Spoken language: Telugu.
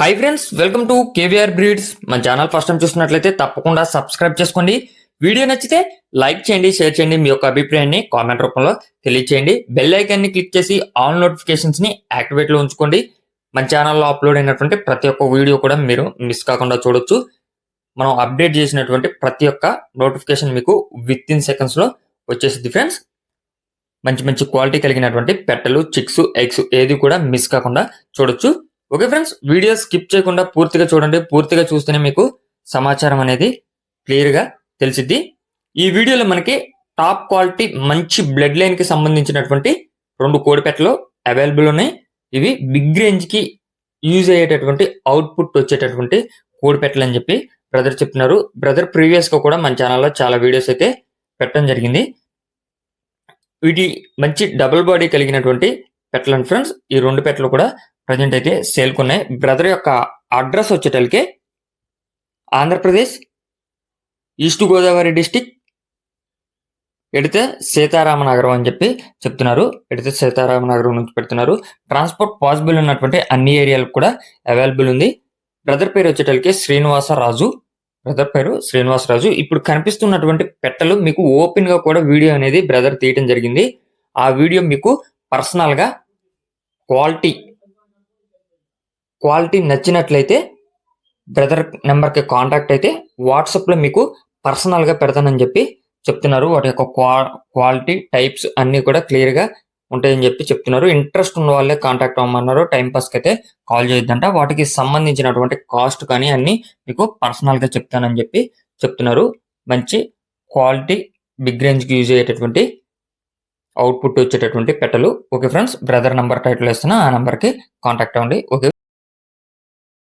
Hi friends, welcome to KVR breeds. మన ఛానల్ ఫస్ట్ టైం చూస్తున్నట్లయితే తప్పకుండా సబ్స్క్రైబ్ చేసుకోండి. వీడియో నచ్చితే లైక్ చేయండి, షేర్ చేయండి, మీ యొక్క అభిప్రాయాన్ని కామెంట్ రూపంలో తెలియచేయండి. బెల్ ఐకాన్ని క్లిక్ చేసి ఆల్ నోటిఫికేషన్స్ ని యాక్టివేట్ లో ఉంచుకోండి. మన ఛానల్లో అప్లోడ్ అయినటువంటి ప్రతి ఒక్క వీడియో కూడా మీరు మిస్ కాకుండా చూడొచ్చు. మనం అప్డేట్ చేసినటువంటి ప్రతి ఒక్క నోటిఫికేషన్ మీకు విత్ ఇన్ సెకండ్స్ లో వచ్చేసింది ఫ్రెండ్స్. మంచి మంచి క్వాలిటీ కలిగినటువంటి పెట్టలు, చిక్స్, ఎగ్స్ ఏది కూడా మిస్ కాకుండా చూడొచ్చు. ఓకే ఫ్రెండ్స్, వీడియో స్కిప్ చేయకుండా పూర్తిగా చూడండి. పూర్తిగా చూస్తేనే మీకు సమాచారం అనేది క్లియర్ గా తెలిసిద్ది. ఈ వీడియోలో మనకి టాప్ క్వాలిటీ మంచి బ్లడ్ లైన్ కి సంబంధించినటువంటి 2 కోడి పెట్టలు అవైలబుల్ ఉన్నాయి. ఇవి బిగ్ రేంజ్ కి యూజ్ అయ్యేటటువంటి అవుట్పుట్ వచ్చేటటువంటి కోడి పెట్టలు అని చెప్పి బ్రదర్ చెప్తున్నారు. బ్రదర్ ప్రీవియస్ గా కూడా మన ఛానల్లో చాలా వీడియోస్ అయితే పెట్టడం జరిగింది. వీటి మంచి డబుల్ బాడీ కలిగినటువంటి పెట్టలు అండి ఫ్రెండ్స్. ఈ 2 పెట్టలు కూడా ప్రజెంట్ అయితే సేల్ కొన్నాయి. బ్రదర్ యొక్క అడ్రస్ వచ్చేటలకి ఆంధ్రప్రదేశ్, ఈస్ట్ గోదావరి డిస్టిక్, ఎడితే సీతారామనగరం అని చెప్పి చెప్తున్నారు. ఎడితే సీతారామనగరం నుంచి పెడుతున్నారు. ట్రాన్స్పోర్ట్ పాసిబుల్ ఉన్నటువంటి అన్ని ఏరియాలకు కూడా అవైలబుల్ ఉంది. బ్రదర్ పేరు వచ్చేటలకి శ్రీనివాసరాజు. బ్రదర్ పేరు శ్రీనివాసరాజు. ఇప్పుడు కనిపిస్తున్నటువంటి పెట్టలు మీకు ఓపెన్ గా కూడా వీడియో అనేది బ్రదర్ తీయటం జరిగింది. ఆ వీడియో మీకు పర్సనల్ గా క్వాలిటీ నచ్చినట్లయితే బ్రదర్ నెంబర్ కి కాంటాక్ట్ అయితే వాట్సాప్ లో మీకు పర్సనల్ గా పెడతానని చెప్పి చెప్తున్నారు. వాటి యొక్క క్వాలిటీ టైప్స్ అన్ని కూడా క్లియర్ గా ఉంటాయని చెప్పి చెప్తున్నారు. ఇంట్రెస్ట్ ఉన్న వాళ్ళే కాంటాక్ట్ అవ్వమన్నారు. టైం పాస్ కి అయితే కాల్ చేయొద్దంట. వాటికి సంబంధించినటువంటి కాస్ట్ కానీ అన్ని మీకు పర్సనల్ గా చెప్తానని చెప్పి చెప్తున్నారు. మంచి క్వాలిటీ బిగ్ రేంజ్ కి యూజ్ అయ్యేటటువంటి అవుట్పుట్ వచ్చేటటువంటి పెట్టలు. Okay friends, brother number title ఇస్తున్నా, ఆ నంబర్ కి కాంటాక్ట్ అవ్వండి. ఓకే.